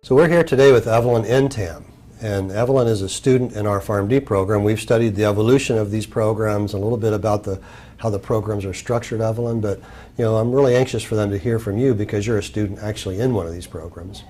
So we're here today with Evelyne Ntam, and Evelyne is a student in our PharmD program. We've studied the evolution of these programs, a little bit about how the programs are structured, Evelyne, but I'm really anxious for them to hear from you because you're a student actually in one of these programs.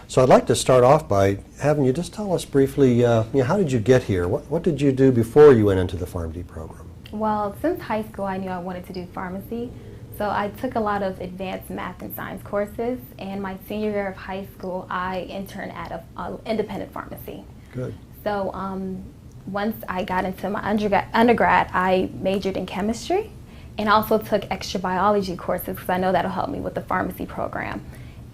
So I'd like to start off by having you just tell us briefly, how did you get here? What did you do before you went into the PharmD program? Well, since high school I knew I wanted to do pharmacy. So I took a lot of advanced math and science courses, and my senior year of high school I interned at an independent pharmacy. Good. So once I got into my undergrad, I majored in chemistry and also took extra biology courses because I know that'll help me with the pharmacy program.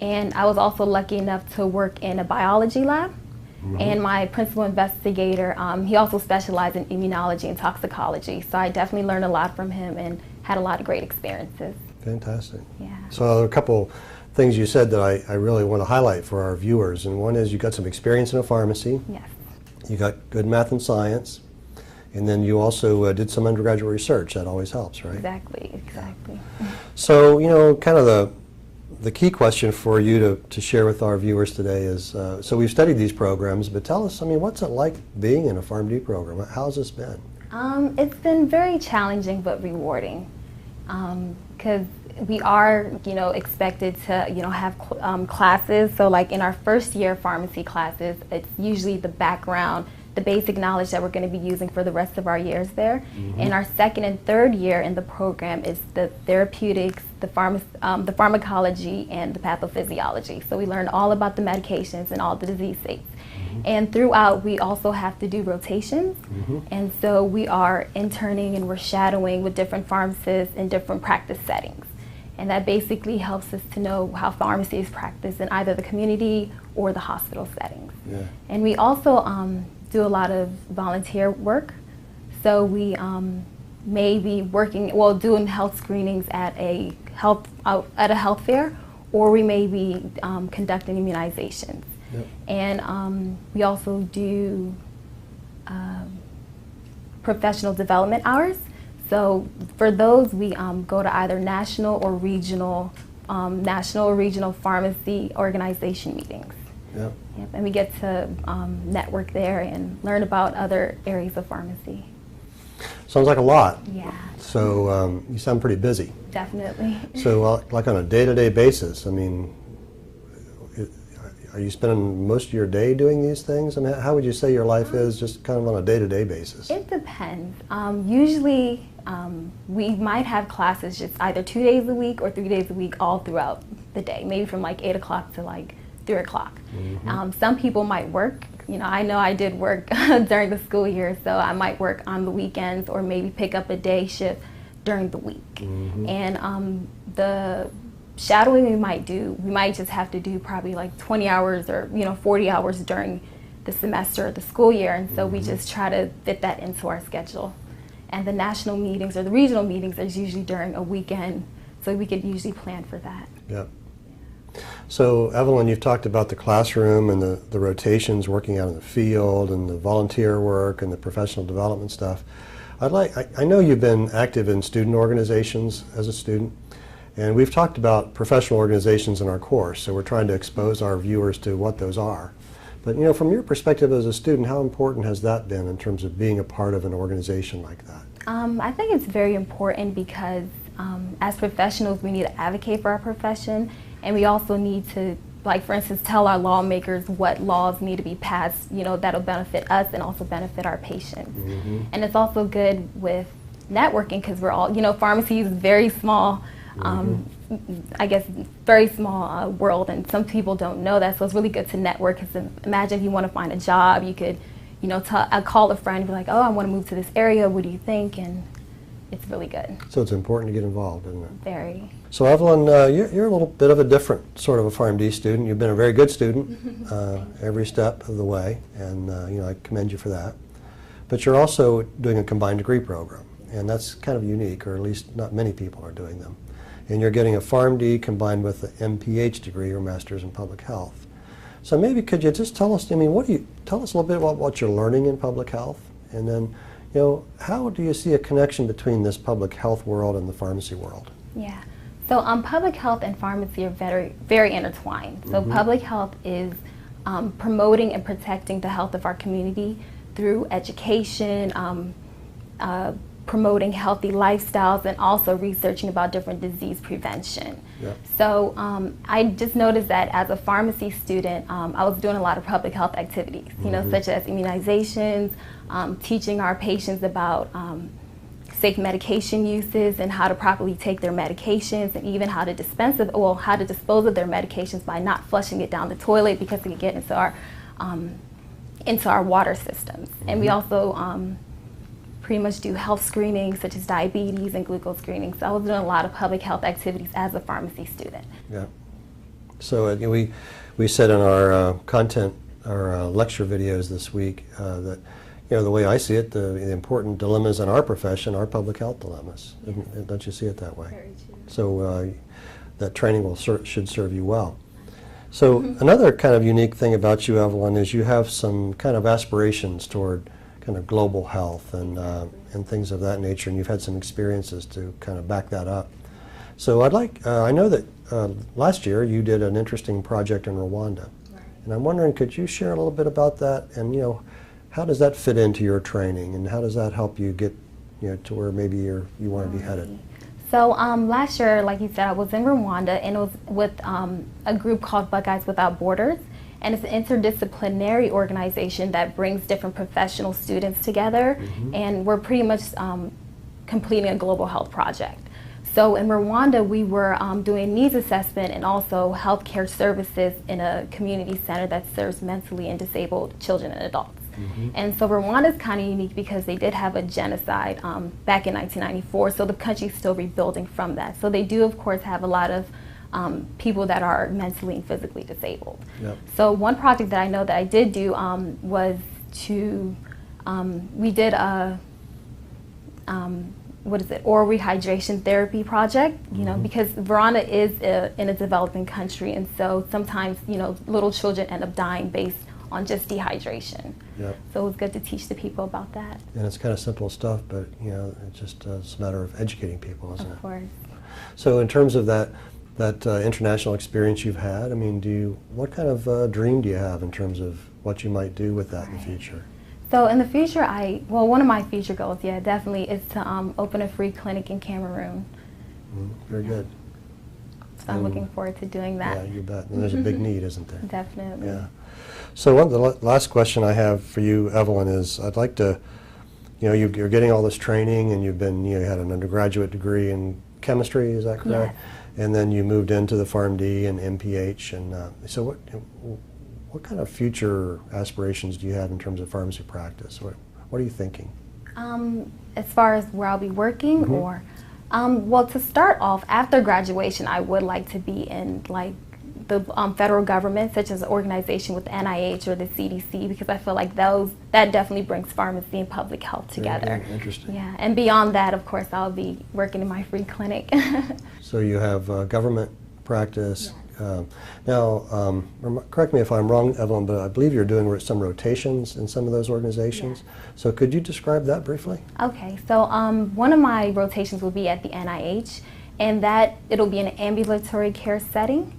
And I was also lucky enough to work in a biology lab. Mm-hmm. And my principal investigator, he also specialized in immunology and toxicology. So I definitely learned a lot from him and had a lot of great experiences. Fantastic. Yeah. So there are a couple things you said that I really want to highlight for our viewers. And one is you got some experience in a pharmacy. Yes. You got good math and science. And then you also did some undergraduate research. That always helps, right? Exactly. So, kind of the key question for you to share with our viewers today is, so we've studied these programs, but tell us, what's it like being in a PharmD program? How's this been? It's been very challenging but rewarding because we are, expected to, have classes. So like in our first year pharmacy classes, it's usually the background, the basic knowledge that we're going to be using for the rest of our years there. Mm-hmm. And our second and third year in the program is the therapeutics, the pharmacology, and the pathophysiology. So we learn all about the medications and all the disease states. Mm-hmm. And throughout, we also have to do rotations. Mm-hmm. And so we are interning and we're shadowing with different pharmacists in different practice settings. And that basically helps us to know how pharmacy is practiced in either the community or the hospital settings. Yeah. And we also do a lot of volunteer work. So we may be doing health screenings at a health fair, or we may be conducting immunizations. Yep. And we also do professional development hours. So for those, we go to either national or regional pharmacy organization meetings. Yep. Yep. And we get to network there and learn about other areas of pharmacy. Sounds like a lot. Yeah. So you sound pretty busy. Definitely. So like on a day-to-day basis, are you spending most of your day doing these things? How would you say your life is just kind of on a day-to-day basis? It depends. Usually we might have classes just either 2 days a week or 3 days a week all throughout the day, maybe from like 8 o'clock to like 3 o'clock. Mm-hmm. Some people might work. I know I did work during the school year, so I might work on the weekends or maybe pick up a day shift during the week. Mm-hmm. And the shadowing we might just have to do probably like 20 hours or 40 hours during the semester or the school year, and so we just try to fit that into our schedule. And the national meetings or the regional meetings is usually during a weekend, so we could usually plan for that. Yep. So Evelyne, you've talked about the classroom and the rotations, working out in the field, and the volunteer work and the professional development stuff. I know you've been active in student organizations as a student, and we've talked about professional organizations in our course, so we're trying to expose our viewers to what those are. But from your perspective as a student, how important has that been in terms of being a part of an organization like that? I think it's very important because as professionals we need to advocate for our profession, and we also need to, like for instance, tell our lawmakers what laws need to be passed, that'll benefit us and also benefit our patients. Mm-hmm. And it's also good with networking because we're all, pharmacy is very small. I guess very small world, and some people don't know that, so it's really good to network. Because imagine if you want to find a job, you could, call a friend and be like, oh, I want to move to this area, what do you think? And it's really good. So it's important to get involved, isn't it? Very. So Evelyne, you're a little bit of a different sort of a PharmD student. You've been a very good student every step of the way, and I commend you for that. But you're also doing a combined degree program, and that's kind of unique, or at least not many people are doing them. And you're getting a PharmD combined with an MPH degree, or Master's in Public Health. So maybe could you just tell us, tell us a little bit about what you're learning in public health, and then, how do you see a connection between this public health world and the pharmacy world? Yeah. So public health and pharmacy are very, very intertwined. So public health is promoting and protecting the health of our community through education, promoting healthy lifestyles, and also researching about different disease prevention. Yep. So I just noticed that as a pharmacy student, I was doing a lot of public health activities, you know, such as immunizations, teaching our patients about safe medication uses and how to properly take their medications, and even how to dispose of their medications by not flushing it down the toilet because it can get into our water systems. And we also pretty much do health screenings such as diabetes and glucose screening. So I was doing a lot of public health activities as a pharmacy student. Yeah. So we said in our content, our lecture videos this week that, you know, the way I see it, the important dilemmas in our profession are public health dilemmas. Yes. Don't you see it that way? Very true. So that training should serve you well. So another kind of unique thing about you, Evelyne, is you have some kind of aspirations toward kind of global health and things of that nature, and you've had some experiences to kind of back that up. So I know that last year you did an interesting project in Rwanda, Right. and I'm wondering, could you share a little bit about that, and you know, how does that fit into your training, and how does that help you get, you know, to where maybe you want to be headed? So last year, like you said, I was in Rwanda, and it was with a group called Buckeyes Without Borders. And it's an interdisciplinary organization that brings different professional students together, and we're pretty much completing a global health project. So in Rwanda, we were doing needs assessment and also healthcare services in a community center that serves mentally and disabled children and adults. And so Rwanda is kind of unique because they did have a genocide back in 1994, so the country's still rebuilding from that. So they do, of course, have a lot of people that are mentally and physically disabled. Yep. So one project that I know that I did do was we did a oral rehydration therapy project, you know, because Rwanda is in a developing country, and so sometimes, you know, little children end up dying based on just dehydration. Yep. So it was good to teach the people about that. And it's kind of simple stuff, but you know, it's just it's a matter of educating people, isn't it? Of course. So in terms of that international experience you've had, I mean, what kind of dream do you have in terms of what you might do with that in the future? So in the future, one of my future goals, yeah, definitely is to open a free clinic in Cameroon. Very good. So I'm looking forward to doing that. Yeah, you bet. And there's a big need, isn't there? Definitely. Yeah. So the last question I have for you, Evelyne, is I'd like to, you know, you're getting all this training, and you had an undergraduate degree in chemistry, is that correct? Yes. And then you moved into the PharmD and MPH, and so what kind of future aspirations do you have in terms of pharmacy practice? What are you thinking? As far as where I'll be working, or well, to start off, after graduation, I would like to be in like the federal government, such as an organization with the NIH or the CDC, because I feel like that definitely brings pharmacy and public health together. Very interesting. Yeah, and beyond that, of course, I'll be working in my free clinic. So you have government practice. Yes. Now, correct me if I'm wrong, Evelyne, but I believe you're doing some rotations in some of those organizations. Yes. So could you describe that briefly? Okay, so one of my rotations will be at the NIH, and it'll be an ambulatory care setting.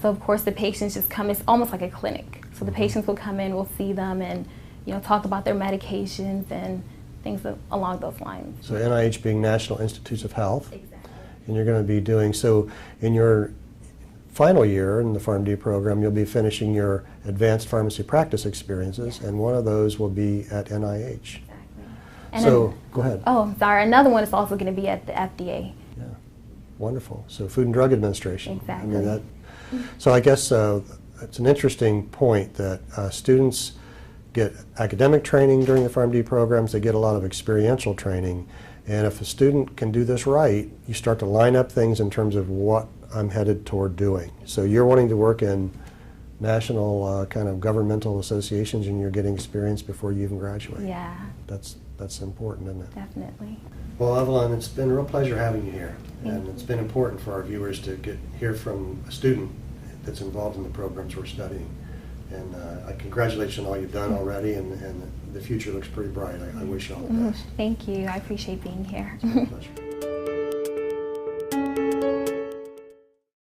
So of course the patients just come, it's almost like a clinic. So the patients will come in, we'll see them, and talk about their medications and things along those lines. So NIH being National Institutes of Health. Exactly. And you're going to be doing, so in your final year in the PharmD program, you'll be finishing your advanced pharmacy practice experiences, and one of those will be at NIH. Exactly. And So, go ahead. Oh, I'm sorry. Another one is also going to be at the FDA. Yeah, wonderful. So Food and Drug Administration. Exactly. I mean, so I guess it's an interesting point that students get academic training during the PharmD programs, they get a lot of experiential training, and if a student can do this right, you start to line up things in terms of what I'm headed toward doing. So you're wanting to work in national kind of governmental associations, and you're getting experience before you even graduate. Yeah, That's important, isn't it? definitely. Well, Evelyne, it's been a real pleasure having you here, and it's been important for our viewers to hear from a student that's involved in the programs we're studying. And I congratulate you on all you've done already, and the future looks pretty bright. I wish you all the best. Thank you. I appreciate being here. It's been a pleasure.